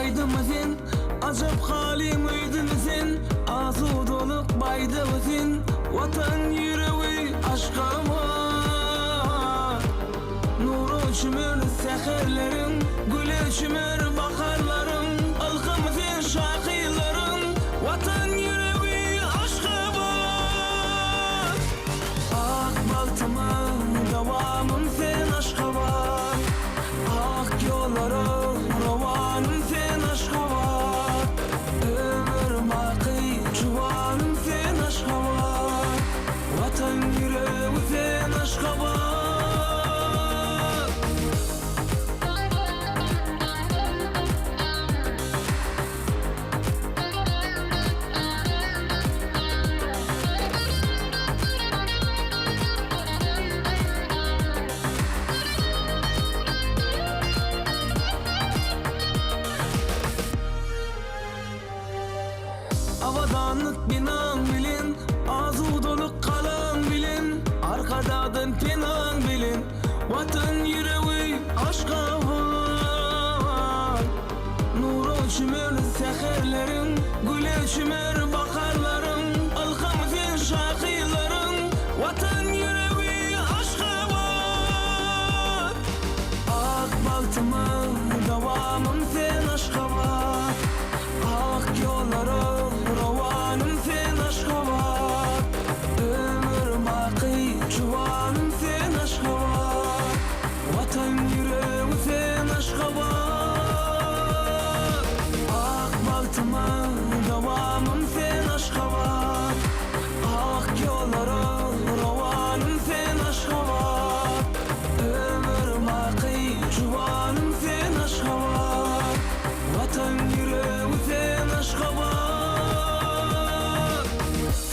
aydımızın, acap halim uydumuzun, azudoluk baydımızın, vatan yüreği aşka var. Nuru çümür seherlerin, gülü çümür bakarların, halkımızın şakirlerin, vatan yüreği aşka var. Ak baltımın devamın sen aşka var. Ak yolları rovanın sen aşka var. Ömür baki çuvanın sen aşka var. Vatan yüreği sen aşka var. Avadanlık binan bilin, azudoluk kalan bilin, arkadadan pinan bilin, vatan yüreği aşka var. Nuru çümür seherlerin, gülü çümür bakarların, halkımızın şakirlerin, vatan yüreği aşka var. Ak baltımın devamın sen aşka var. Ak yolları rovanın sen aşka var. Ömür baki çuvanın sen aşka var. Vatan yüreği sen aşka var. Ak baltımın devamın sen aşka var. Ak yolları rovanın sen aşka var. Ömür baki çuvanın sen aşka var. Vatan yüreği sen aşka var.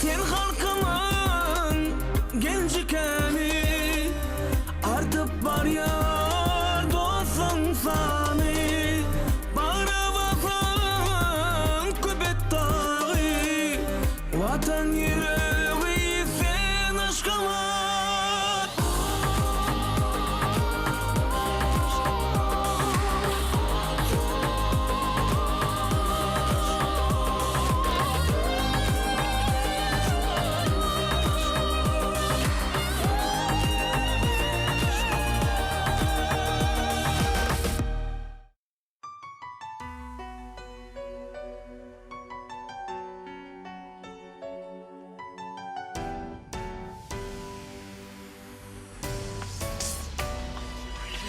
Sen halkımın gencikeni, artıp var ya dostun sani. Bağrı vatan kübet dağı, vatan yüreği sen aşka var.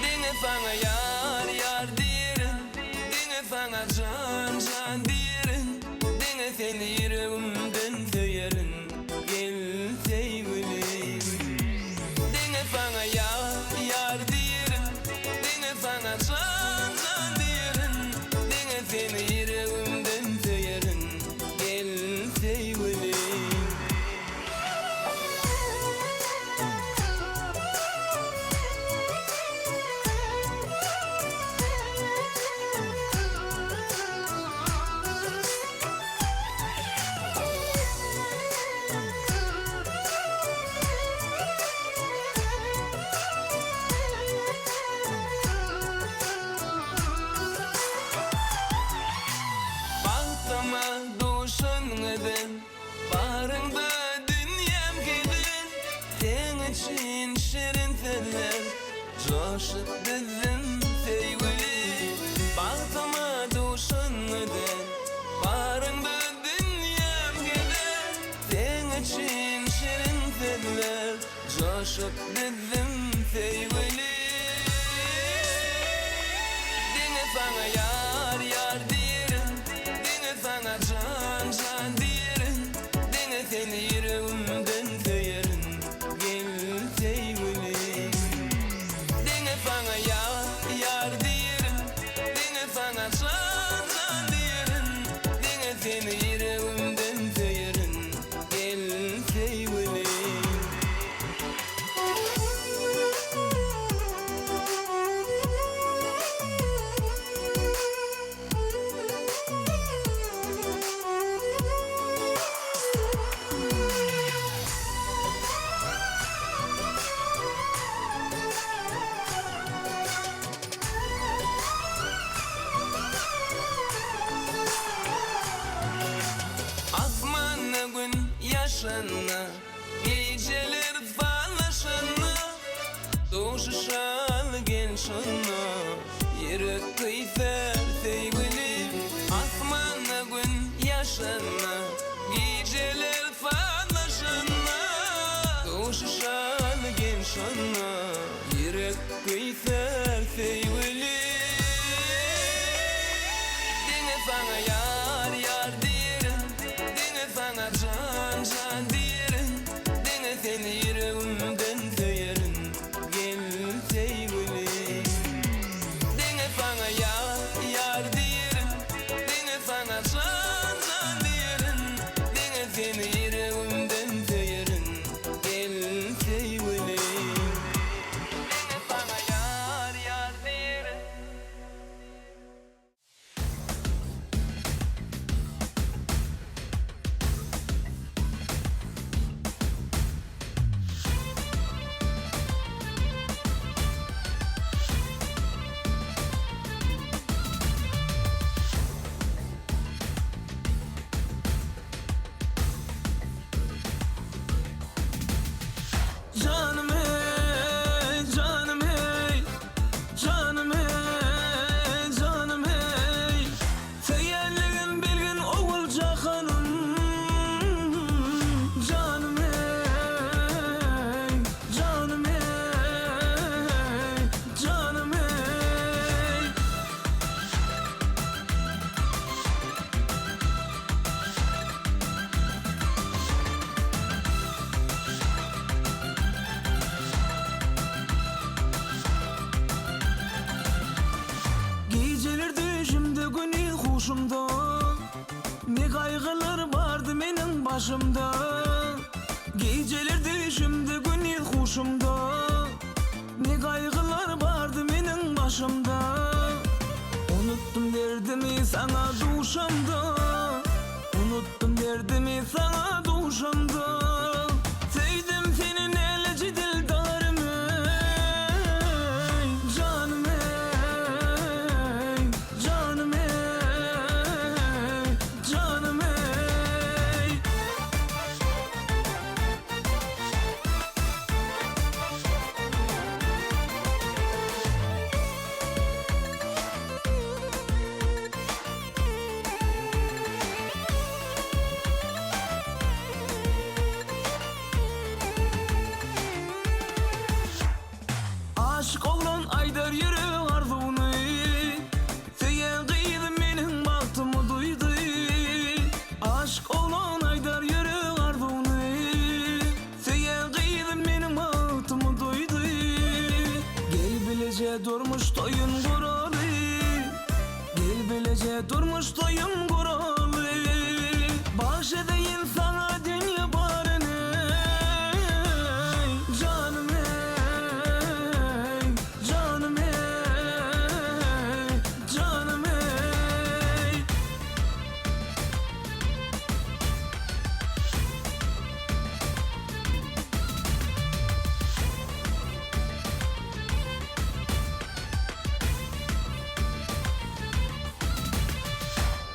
Dine sana yar yar diyerin, dine sana can can diyerin, dine seni yüreğimden söylerin, gel sevgilim. Dine sana yar yar diyerin, dine sana can can diyerin, dine seni yüreğimden söylerin, gel sevgilim. Barında dünyam gidin, sen için şirin seller, coşup dizim sevgilim. Bağlama duşanmadan, barında dünyam gidin, sen için şirin seller, coşup dizim sevgilim. Dine sana yar yar diyerin, dine sana can can diyerin, dine seni yüreğimden söylerin, gel sevgilim. Dine sana yar yar diyerin, dine sana can can diyerin, dine seni yüreğimden söylerin, gel sevgilim. yaşanna geceler fallaşanna doğuşan gençanna yürek kıyfer sevgili asmanna gün yaşanna geceler fallaşanna doğuşan gençanna yürek kıyfer sevgili dine sana yar yar diyerim dine sana can can diyerim dine seni yüreğimden severim gel sevgili dine sana yar yar diyerim dine sana can can diyerim dine seni yüreğimden severim gel sevgili dine sana yar yar diyerim. Canım hey, canım hey, canım hey, canım hey. Seyirliğin bilgin oğulca hanım. Canım hey, canım hey, canım hey. Geceler düşümde günü huşumda ne kaygılar vardı benim başımda. Geceler düşümde günü huşumda ne kaygılar vardı benim başımda. Unuttum derdimi sana duşamda, unuttum derdimi sana duşamda. Sevdim senin eleci dildarımı, canım hey, canım hey, canım hey. Aşık olan aydar yürü arzunu, seyen kıydım benim baktımı duydu. Aşık olan aydar yürü arzunu, seyen kıydım benim baktımı duydu. Gel bilece durmuş toyun kuralı, gel bilece durmuş toyun kuralı. Baş edeyim sana dünya barını, canım hey, canım hey, canım hey.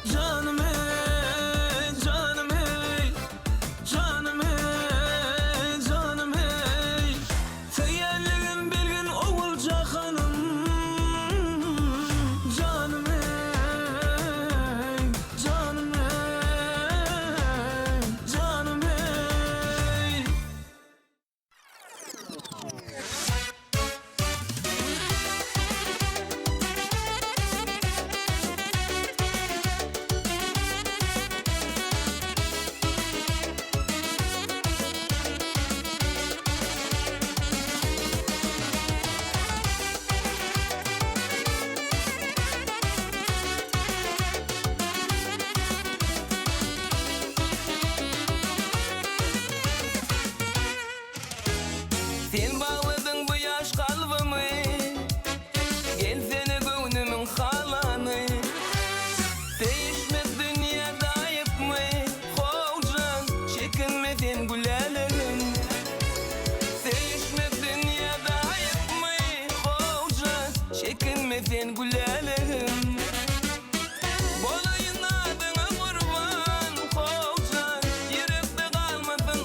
Canım hey, canım hey, canım hey, canım hey. Seyirliğin bilgin oğulca hanım. Canım hey, canım hey, canım hey. Sen bağladın bu yaş kalbimi, gelsene gönlümün halanı. Değişmez dünyada ayıp mı? Hocan çekinme sen gülerim. Değişmez dünyada ayıp mı? Hocan çekinme sen gülerim. Bolayın adına kurban, hocan yürekte kalmasın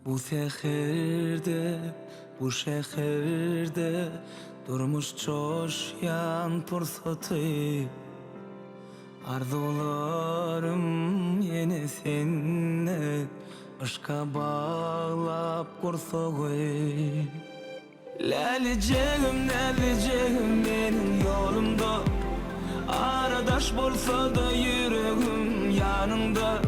Bu seherde, bu şehirde durmuş coşyan pursatı. Arzularım yine senne aşka bağlap kursağı. Leleceğim benim yolumda, aradaş bolsa da yüreğim yanında.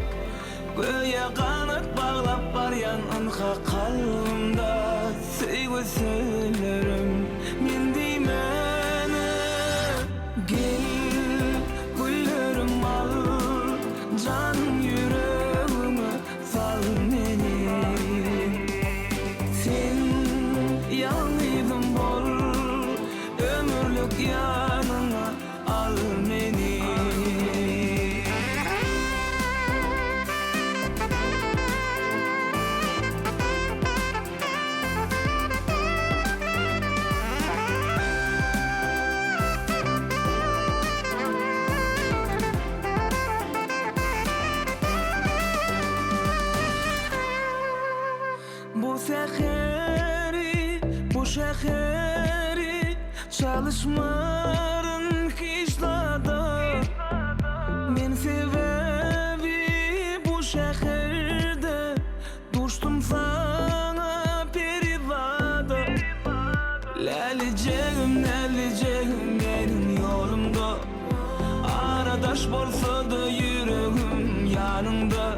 Göğe kanat bağlap baryan anka kalbimda. Sevgi söylerim men deymeni. Gel güllerim al, can yüreğime sal meni. Sen yalnızım bol, ömürlük yanına al meni. Bu şehri çalışmarın kışlada. Men sebebi bu şehirde düştüm sana perivada. Leleceğim benim yolumda, aradaş bolsa da yüreğim yanında.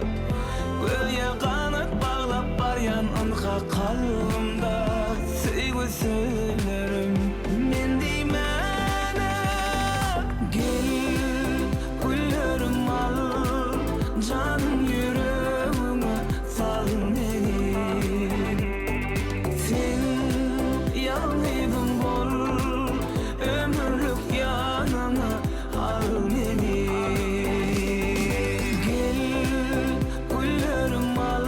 Göğe kanat bağlap baryan anka kalbimda. Sevgi söylerim men deymeni. Gel güllerim al, can yüreğime sal meni. Sen yalnızım bol, ömürlük yanına al meni. Gel güllerim al,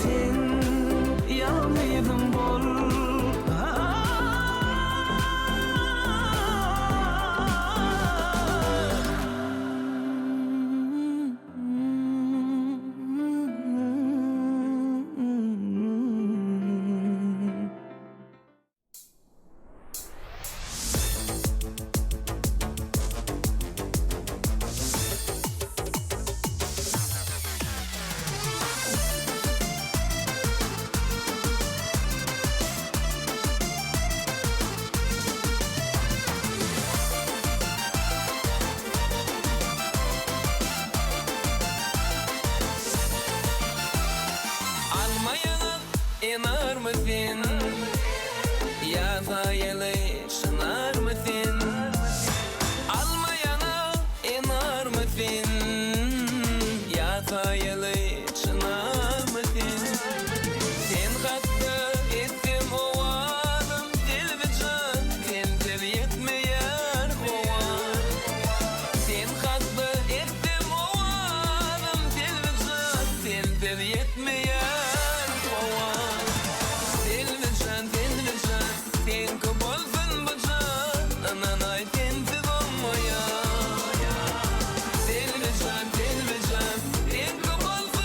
sen yalnızım bol. Almayana inar mısın? Yazayalı şınar mısın? Almayana inar mısın? Yazayalı şınar mısın? Sen hakkı ettim ovalım dilvican, sen yetmeyer oval. Sen hakkı ettim ovalım dilvican, sen yetmeyer. Sen kabolsun bu can, ananay tensiz olmaya. Sen kabolsun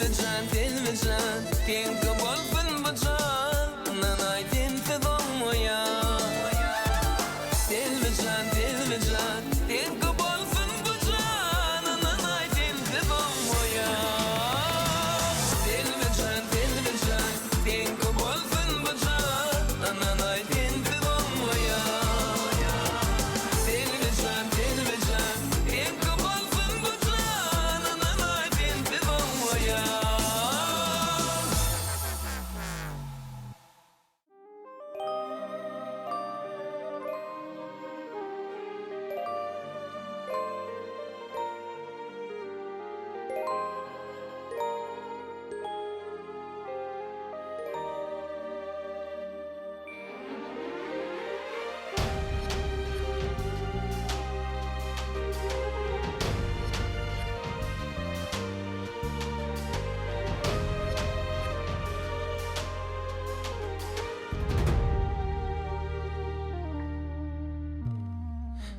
Telvijan Tinka bolfun bacan Nanay tinti donmoya Telvijan Tinka bolfun bacan Nanay tinti donmoya Telvijan Tinka bolfun bacan Nanay tinti donmoya Telvijan Tinka bolfun bacan Nanay tinti donmoya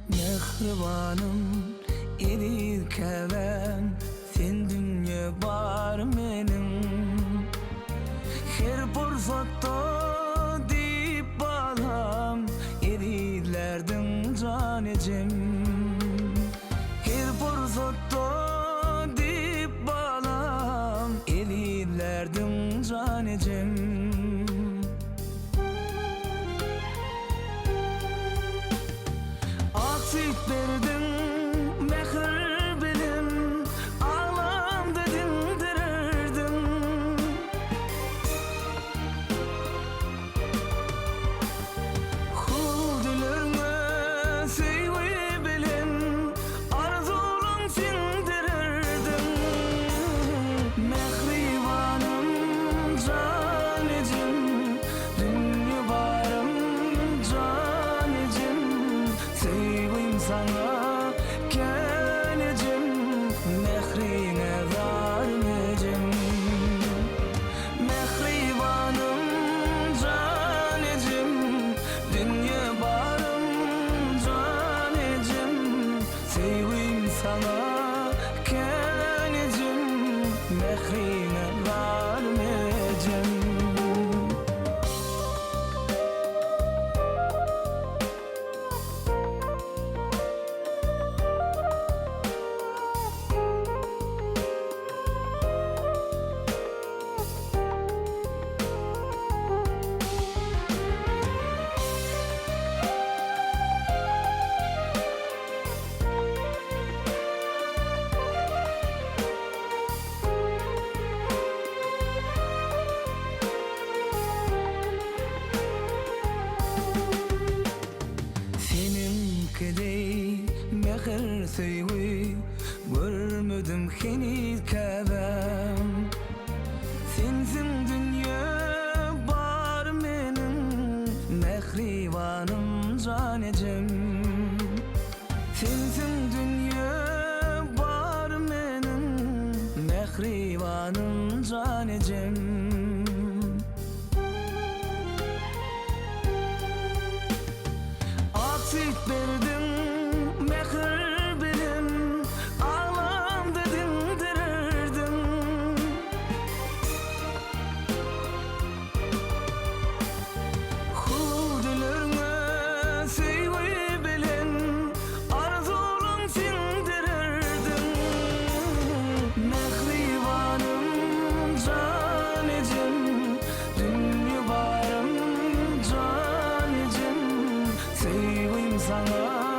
Mehribanım edil kevem sen dünya bar menim her fırsatda deyip balam edillerdim canecim her fırsatda deyip balam edillerdim canecim Aksik verdim mehir bilim ağlam dedim dirirdim Hudülürme seyvi bilim arzulun sindirirdim Mehribanım canecim dünya barım canecim Sevim sana geleceğim Mehrine vermeyeceğim Mehribanım canecim Dünya barım canecim Sevim sana geleceğim Mehrine vermeyeceğim Kedey mehir seyvi görmedim henüz kevem Sensin dünya bar menim mehribanım canecim Sensin dünya bar menim mehribanım canecim Aksik verdim mehir bilim ağlam dedim dirirdim Hudülürme seyvi bilim arzulun sindirirdim Mehribanım canecim dünya barım canecim Sevim sana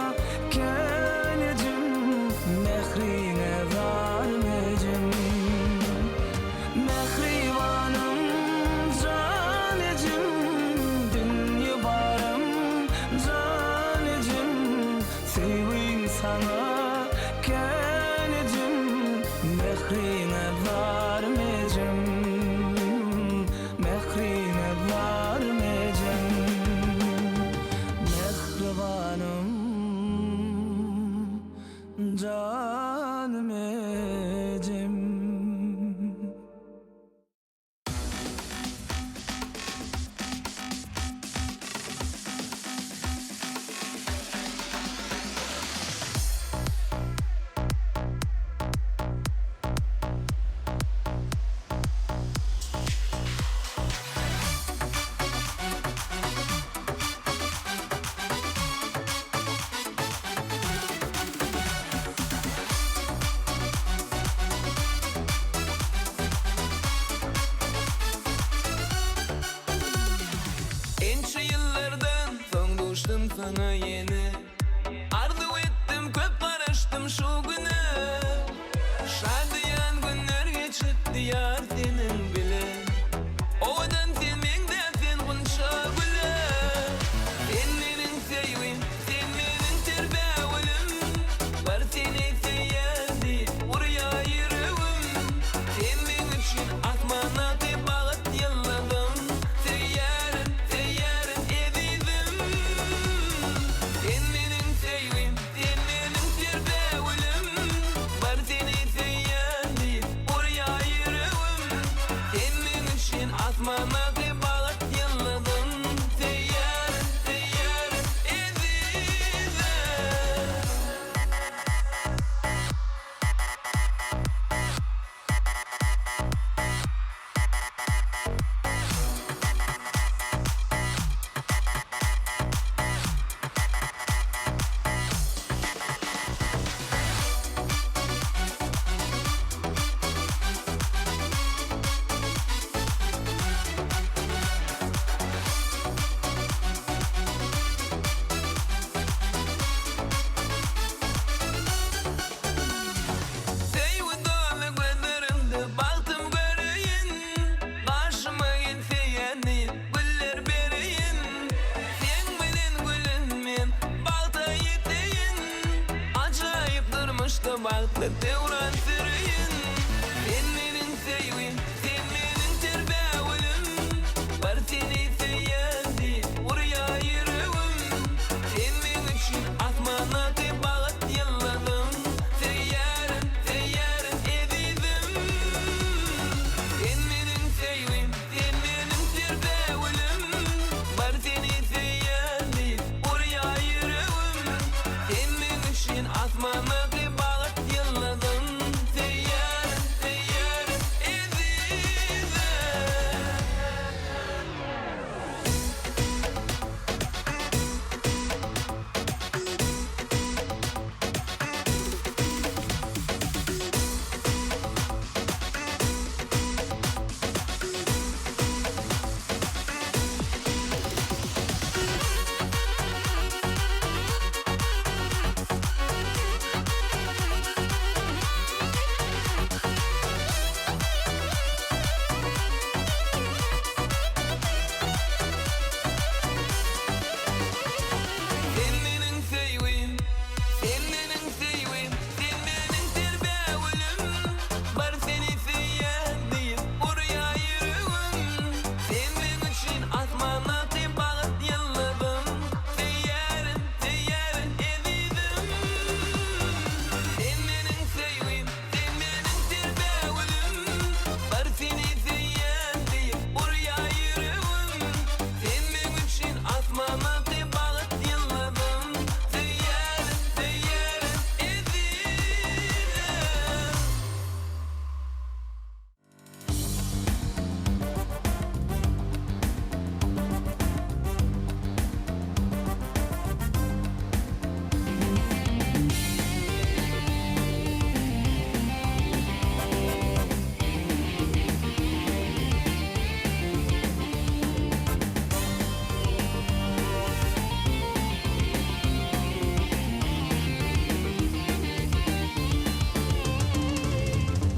tanıştım sana yeni. Arzu ettim köp karıştım şu günü. Şadiyan günler geçitti yar senin bilen. Odan sen menden sen kunşa güle. Sen menin sevim, sen menin terbevlim. Var seni seyyadi, buraya yürüvüm. Sen men üçün asmana bağıt yılladım. Seyyarın, seyyarın edizim. Sen menin sevim, sen menin terbevlim. Var seni seyyadi, buraya yürüvüm. Sen men üçün asmana bağıt yılladım. Seyyarın, seyyarın edizim. Seyvi dolu gözlerinde baktım göreyin. Başıma gelse yani güller bereyin. Sen menen gülün men balta yeteyin. Acayip durmuştu baktı devran süreyin. Sen menin sevim, sen menin terbevlim. Var seni seyyadi, buraya yürüvüm. Sen men üçün asmana bağıt yılladım. Seyyarın, seyyarın edizim. Sen menin sevim, sen menin terbevlim. Var seni seyyadi, buraya yürüvüm. Sen men üçün asmana bağıt yılladım. Seyyarın, seyyarın edizim. Sen menin sevim, sen menin sevim, sen menin terbevlim. Var seni seyyadi, buraya yürüvüm. Sen men üçün asmana bağıt yılladım. Seyyarın, seyyarın edizim. Sen menin sevim, sen menin terbevlim. Var seni seyyadi, buraya yürüvüm. Sen men üçün asmana bağıt yılladım. Seyyarın, seyyarın edizim.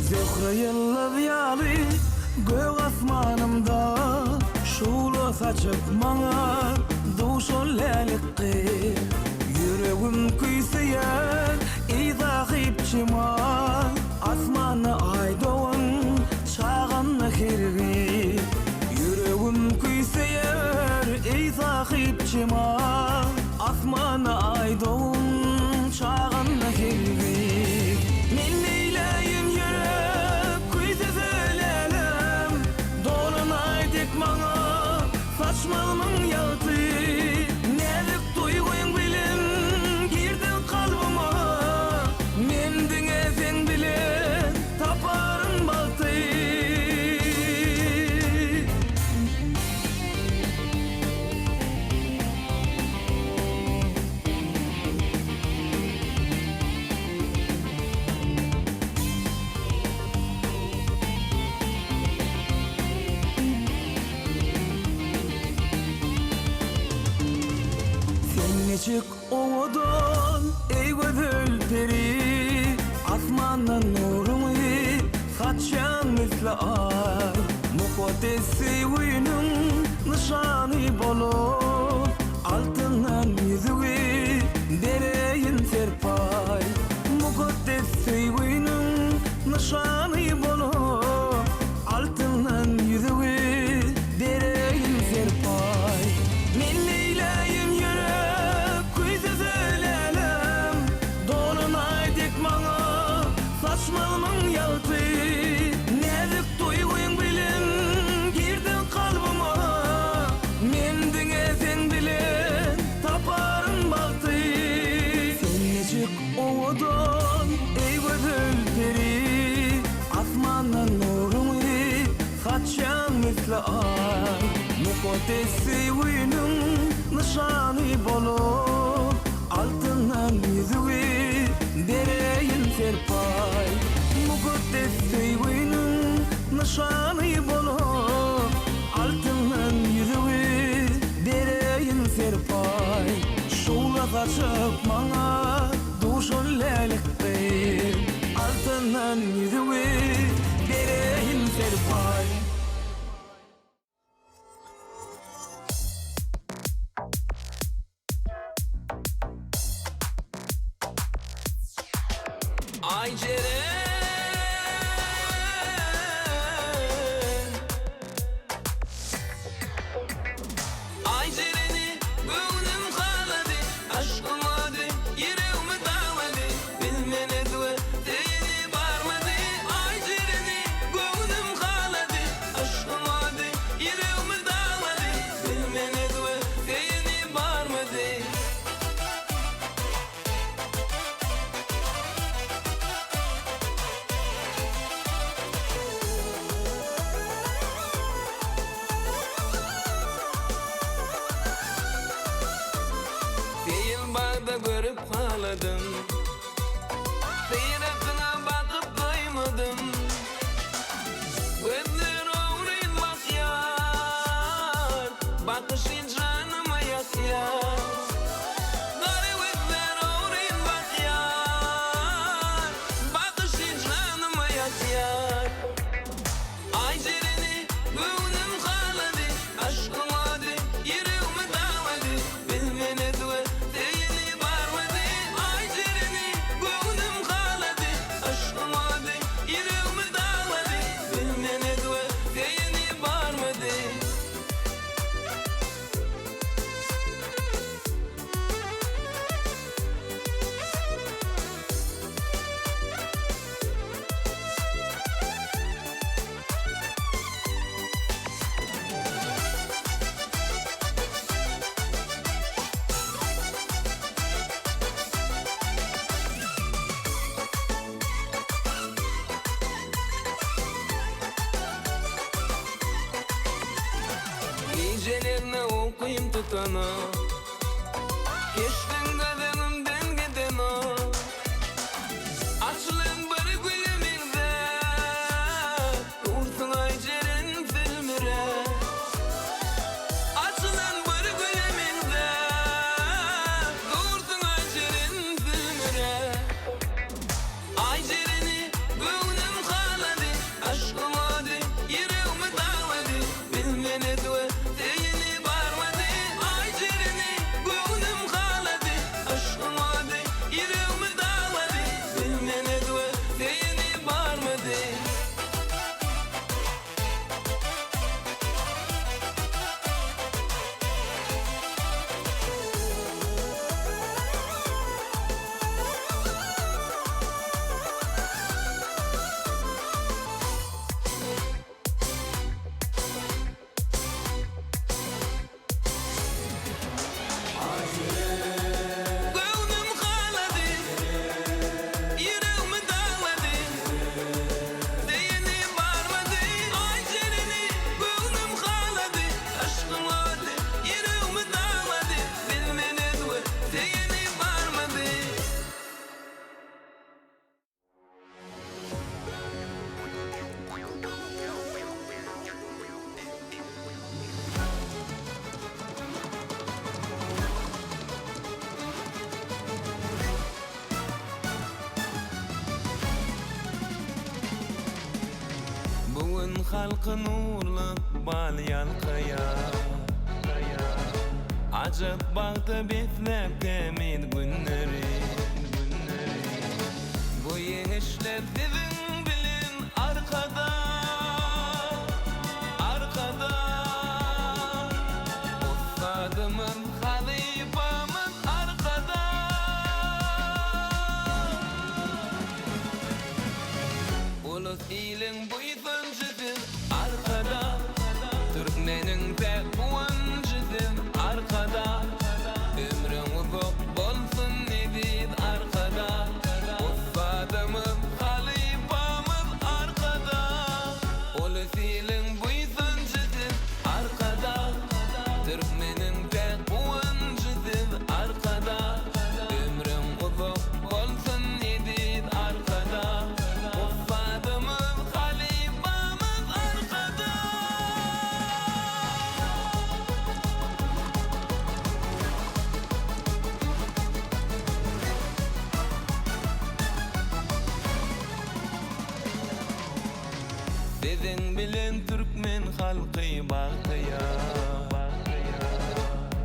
Zöhre yıllab ýaly gök asmanymda şuwly saçyp maňa duşul lälikdi. Yüregim küýseýär izahip çiman asmany aýdawyn çağanny hergi. Yüregim küýseýär izahip çiman asmany aýdawyn çağanny hergi. Men neyleyim yürek küýse söylelem. Dolunaydyk maňa saçmalymyň ýaty. Nelik duýguň bilen girdin kalbyma. Men diňe sen bilen tapar Senecik ovadan ey gözül peri, asmandan nurumu saçan misli ay. Mukaddesi uyunun nişanı bolup, altından yüzüğü dereyin serpay. Mukaddesi uyunun nişanı bolup, altından yüzüğü dereyin serpay. Men leyleyim yürek kuysa söylelim, dolunay dik bana saçmalımın yaltı. Nezik duyguyun bilin girdin kalbıma, mendine sen bilin taparın baktı. Senecik ovadan ey gözül peri, asmandan nurumu saçan misli ay. Mukaddesi uyunun nişanı bolup, altından yüzüğü dereyin serpay. Mukaddesi uyunun nişanı bolup, altından yüzüğü dereyin serpay. Şoğla kaçıp bana duşun leliktir, altından yüzüğü dereyin serpay. Ay Ceren, ay Ceren'i gönlüm kaladı, aşkım adı yüreğimi dağladı, bilmene dua değeri varmadı. Ay Ceren'i gönlüm kaladı, aşkım adı yüreğimi dağladı, bilmene dua değeri varmadı. Değil bağda görüp ağladım, seyretine bakıp doymadım. Gözler uğrayın bak yar, bakışın canıma yakıyor. Garip gözler uğrayın bak yar, bakışın canıma yakıyor. Ay Ceren'i gönlüm kaladı, aşkım adı yüreğimi dağladı, bilmene dua değeri varmadı. Ay Ceren'i gönlüm kaladı, aşkım adı yüreğimi dağladı, bilmene dua değeri varmadı. Gecelerine okuyum tutana, geçtin kaderimden gideme. Açılın bir gülümünde, dursun ay Ceren filmire. Açılın bir gülümünde, dursun ay Ceren filmire. Ay Ceren'i gönlüm kaladı, aşkım adı yüreğimi dağladı, bilmene dua değeri varmadı. Ay Ceren'i gönlüm kaladı, halkı nurlu bal yalkaya Acıp baktı bitlep temid günleri Bu yengişler sizin bilin arkada Arkada Ustadımın halifamın arkada Ulus ilin buysuncıdır arkada Türkmenin tek buvancıdır arkada Ömrün uzak bolsun nedir arkada Ustadımın halifamın arkada Ulus ilin buysuncıdır arkada Türkmenin tek buvancıdır arkada Ömrün uzak bolsun nedir arkada Ustadımın halifamın arkada Sizin bilen Türkmen halkı bakıya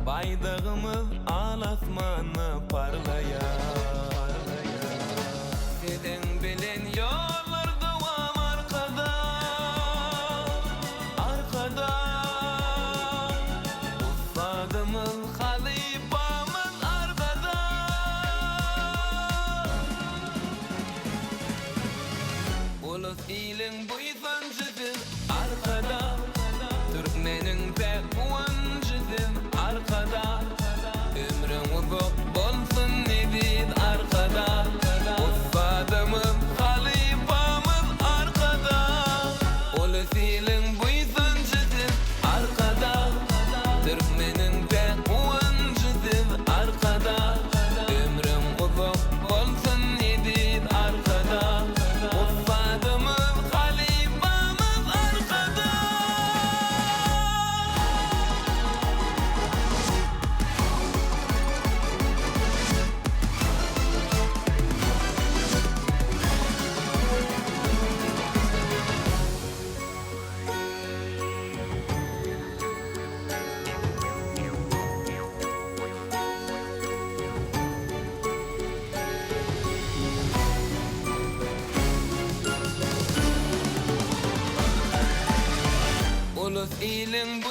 Baydağımız al asmanı parlaya Sizin bilen yollar devam arkada Arkada Ustadımız halifamız arkada Ulus ilin buysuncıdır arkada Türkmenin tek buvancıdır arkada Ömrün uzak bolsun nedir arkada Ustadımız halifamız arkada Ulus ilin buysuncıdır arkada Türkmenin tek buvancıdır arkada Ömrün uzak bolsun nedir arkada Ustadımız halifamız arkada Ulus ilin